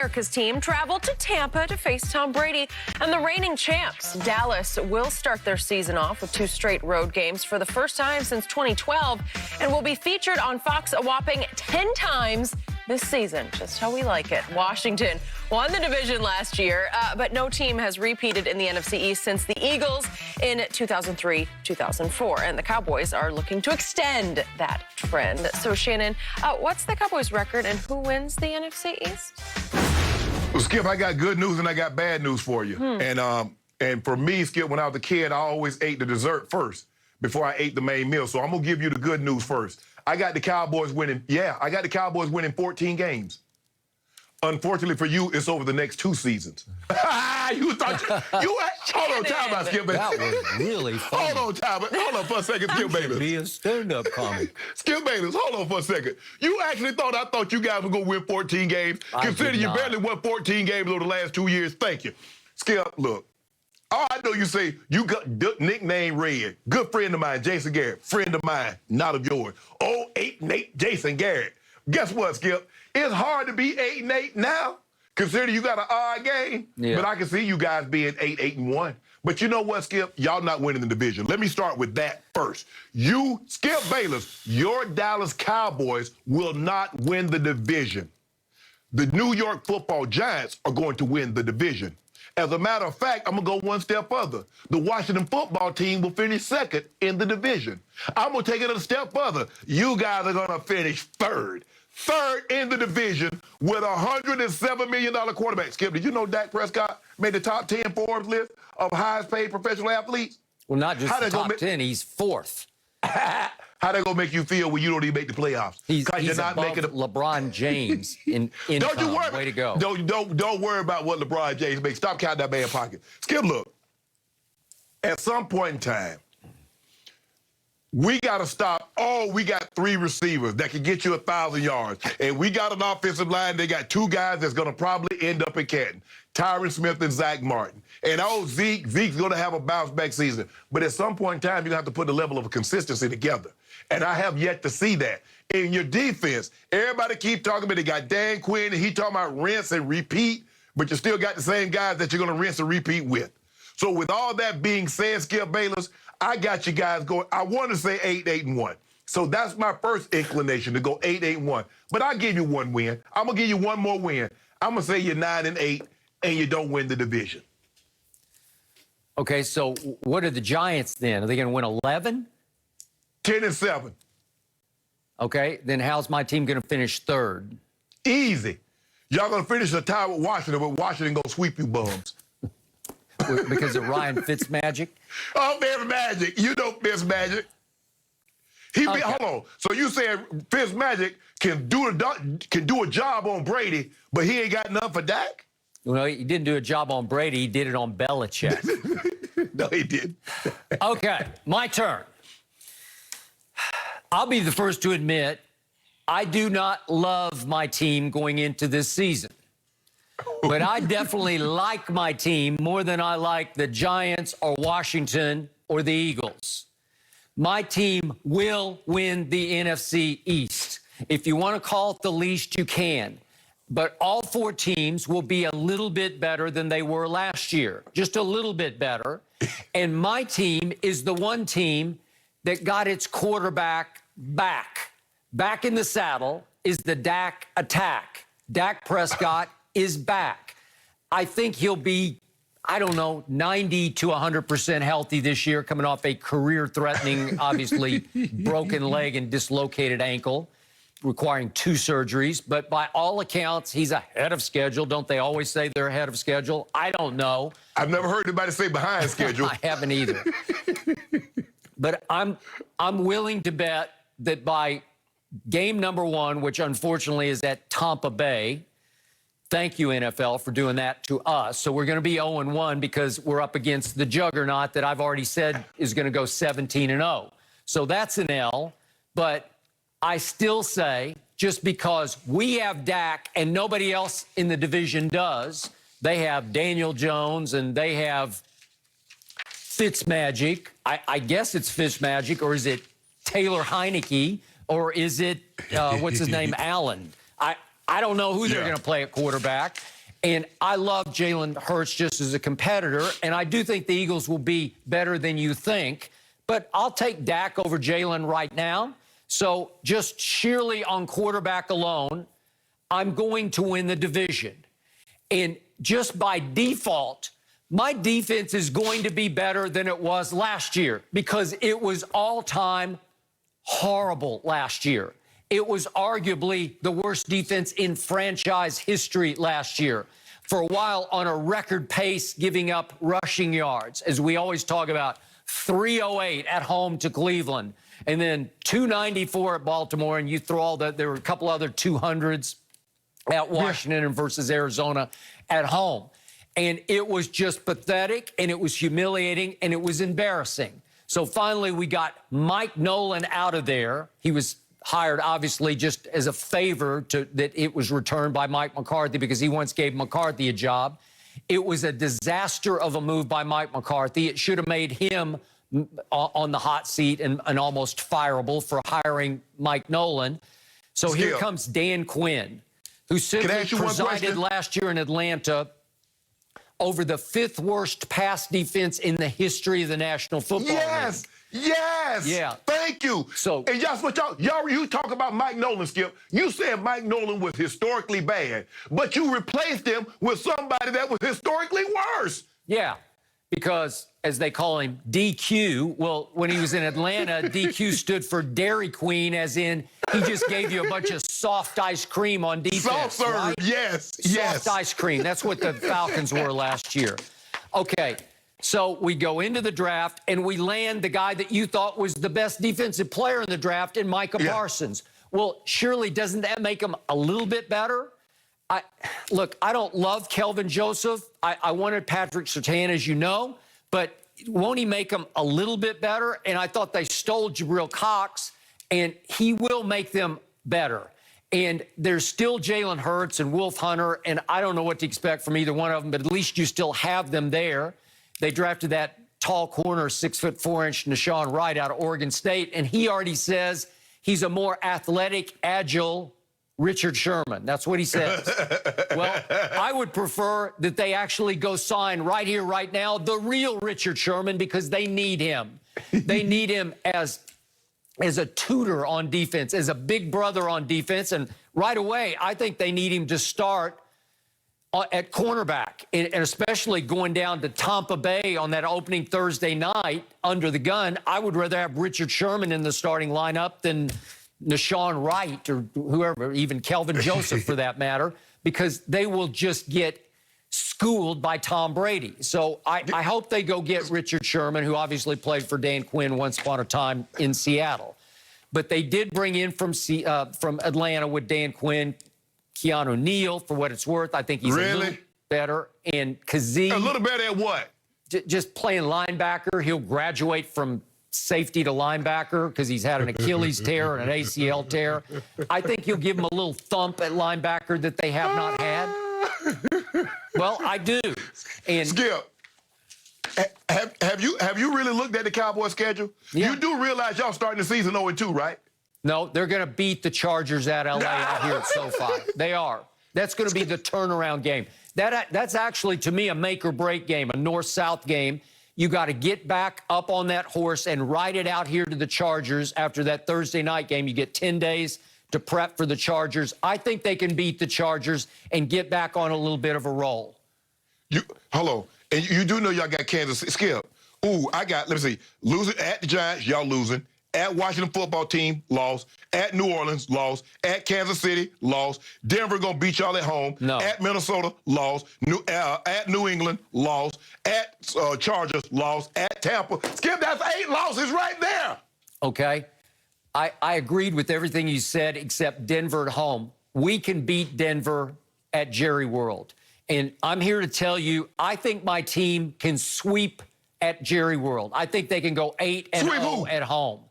America's team traveled to Tampa to face Tom Brady and the reigning champs. Dallas will start their season off with 2 straight road games for the first time since 2012 and will be featured on Fox a whopping 10 times this season, just how we like it. Washington won the division last year, but no team has repeated in the NFC East since the Eagles in 2003-2004, and the Cowboys are looking to extend that trend. So, Shannon, what's the Cowboys' record and who wins the NFC East? Well, Skip, I got good news and I got bad news for you. And for me, Skip, when I was a kid, I always ate the dessert first before I ate the main meal. So I'm going to give you the good news first. I got the Cowboys winning. Yeah, I got the Cowboys winning 14 games. Unfortunately for you, it's over the next 2 seasons. You thought hold on, time out, Skip, baby. That was really funny. Hold on for a second, Skip Bayless. Be a stand-up comic. Skip Bayless, hold on for a second. You actually I thought you guys were going to win 14 games, considering you barely won 14 games over the last 2 years. Thank you. Skip, look. Oh, I know you say you got nickname Red. Good friend of mine, Jason Garrett. Friend of mine, not of yours. 8-8 Jason Garrett. Guess what, Skip? It's hard to be 8-8 now, considering you got an odd game. Yeah. But I can see you guys being 8-1. But you know what, Skip? Y'all not winning the division. Let me start with that first. You, Skip Bayless, your Dallas Cowboys will not win the division. The New York Football Giants are going to win the division. As a matter of fact, I'm going to go one step further. The Washington football team will finish second in the division. I'm going to take it a step further. You guys are going to finish third. Third in the division with a $107 million quarterback. Skip, did you know Dak Prescott made the top 10 Forbes list of highest paid professional athletes? Well, not just the top 10, he's 4th. How that gonna make you feel when you don't even make the playoffs? He's not making LeBron James in income. Don't you worry. Way to go. Don't worry about what LeBron James makes. Stop counting that man's pocket. Skip, look. At some point in time, we got to stop. Oh, we got 3 receivers that can get you 1,000 yards. And we got an offensive line. They got 2 guys that's going to probably end up in Canton. Tyron Smith and Zach Martin. And Zeke's going to have a bounce-back season. But at some point in time, you're going to have to put the level of consistency together. And I have yet to see that. In your defense, everybody keep talking about they got Dan Quinn, and he talking about rinse and repeat, but you still got the same guys that you're going to rinse and repeat with. So with all that being said, Skip Bayless, I got you guys going. I want to say 8-1. So that's my first inclination, to go 8-1. But I'll give you 1 win. I'm going to give you 1 more win. I'm going to say you're 9-8 and you don't win the division. Okay, so what are the Giants then? Are they going to win 11? 10-7. Okay, then how's my team going to finish 3rd? Easy. Y'all going to finish a tie with Washington, but Washington going to sweep you bums. Because of Ryan Fitzmagic? Oh, Fitzmagic. You know Fitzmagic. Hold on. So you saying Fitzmagic can do a job on Brady, but he ain't got nothing for Dak? Well, he didn't do a job on Brady. He did it on Belichick. No, he didn't. Okay, my turn. I'll be the first to admit I do not love my team going into this season. But I definitely like my team more than I like the Giants or Washington or the Eagles. My team will win the NFC East. If you want to call it the least, you can. But all 4 teams will be a little bit better than they were last year. Just a little bit better. And my team is the one team that got its quarterback back. Back in the saddle is the Dak attack. Dak Prescott is back. I think he'll be, I don't know, 90 to 100% healthy this year, coming off a career-threatening, obviously, broken leg and dislocated ankle, requiring 2 surgeries. But by all accounts, he's ahead of schedule. Don't they always say they're ahead of schedule? I don't know. I've never heard anybody say behind schedule. I haven't either. But I'm willing to bet that by game number 1, which unfortunately is at Tampa Bay, thank you, NFL, for doing that to us. So we're going to be 0-1 because we're up against the juggernaut that I've already said is going to go 17-0. So that's an L. But I still say, just because we have Dak and nobody else in the division does, they have Daniel Jones and they have Fitzmagic. I guess it's Fitzmagic, or is it Taylor Heineke, or is it, what's his name, Allen? I don't know who they're going to play at quarterback. And I love Jalen Hurts just as a competitor, and I do think the Eagles will be better than you think. But I'll take Dak over Jalen right now. So just sheerly on quarterback alone, I'm going to win the division. And just by default, my defense is going to be better than it was last year because it was all-time horrible last year. It was arguably the worst defense in franchise history last year. For a while, on a record pace, giving up rushing yards, as we always talk about, 308 at home to Cleveland, and then 294 at Baltimore, and you throw all that. There were a couple other 200s at Washington and versus Arizona at home. And it was just pathetic, and it was humiliating, and it was embarrassing. So finally, we got Mike Nolan out of there. He was hired, obviously, just as a favor that it was returned by Mike McCarthy because he once gave McCarthy a job. It was a disaster of a move by Mike McCarthy. It should have made him on the hot seat and almost fireable for hiring Mike Nolan. So here comes Dan Quinn, who simply presided last year in Atlanta over the 5th worst pass defense in the history of the National Football League. Yes. Yeah. Thank you. So, and that's what you talk about Mike Nolan, Skip. You said Mike Nolan was historically bad, but you replaced him with somebody that was historically worse. Yeah, because as they call him, DQ. Well, when he was in Atlanta, DQ stood for Dairy Queen, as in he just gave you a bunch of soft ice cream on defense. Soft serve, right? yes. Soft ice cream. That's what the Falcons were last year. Okay. So we go into the draft, and we land the guy that you thought was the best defensive player in the draft in Micah Parsons. Well, surely doesn't that make him a little bit better? Look, I don't love Kelvin Joseph. I wanted Patrick Surtain, as you know, but won't he make him a little bit better? And I thought they stole Jabril Cox, and he will make them better. And there's still Jalen Hurts and Wolf Hunter, and I don't know what to expect from either one of them, but at least you still have them there. They drafted that tall corner, 6'4" Nashawn Wright out of Oregon State, and he already says he's a more athletic, agile Richard Sherman. That's what he says. Well, I would prefer that they actually go sign right here, right now, the real Richard Sherman, because they need him. They need him as a tutor on defense, as a big brother on defense, and right away, I think they need him to start at cornerback, and especially going down to Tampa Bay on that opening Thursday night under the gun. I would rather have Richard Sherman in the starting lineup than Nashawn Wright or whoever, even Kelvin Joseph for that matter, because they will just get schooled by Tom Brady. So I hope they go get Richard Sherman, who obviously played for Dan Quinn once upon a time in Seattle. But they did bring in from Atlanta with Dan Quinn, Keanu Neal, for what it's worth. I think he's a little better. And Kazee. A little better at what? Just playing linebacker. He'll graduate from safety to linebacker because he's had an Achilles tear and an ACL tear. I think he'll give him a little thump at linebacker that they have not had. Well, I do. And Skip, have you really looked at the Cowboys schedule? Yeah. You do realize y'all starting the season 0-2, right? No, they're going to beat the Chargers at L.A. out here at SoFi. They are. That's going to be the turnaround game. That's actually, to me, a make-or-break game, a north-south game. You got to get back up on that horse and ride it out here to the Chargers after that Thursday night game. You get 10 days to prep for the Chargers. I think they can beat the Chargers and get back on a little bit of a roll. Hello. And you do know y'all got Kansas City. Skip. Ooh, let me see. Losing at the Giants, y'all losing. At Washington football team, lost. At New Orleans, lost. At Kansas City, lost. Denver gonna beat y'all at home. No. At Minnesota, lost. At New England, lost. At Chargers, lost. At Tampa. Skip, that's 8 losses right there. Okay. I agreed with everything you said except Denver at home. We can beat Denver at Jerry World. And I'm here to tell you, I think my team can sweep at Jerry World. I think they can go 8-0 at home.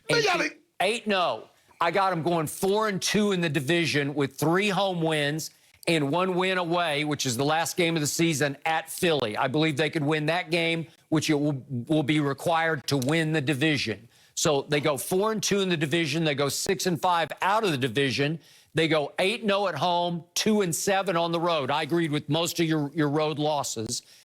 8-0. I got them going 4-2 in the division with 3 home wins and 1 win away, which is the last game of the season at Philly. I believe they could win that game, which it will be required to win the division. So they go 4-2 in the division. They go 6-5 out of the division. They go 8-0 at home, 2-7 on the road. I agreed with most of your road losses.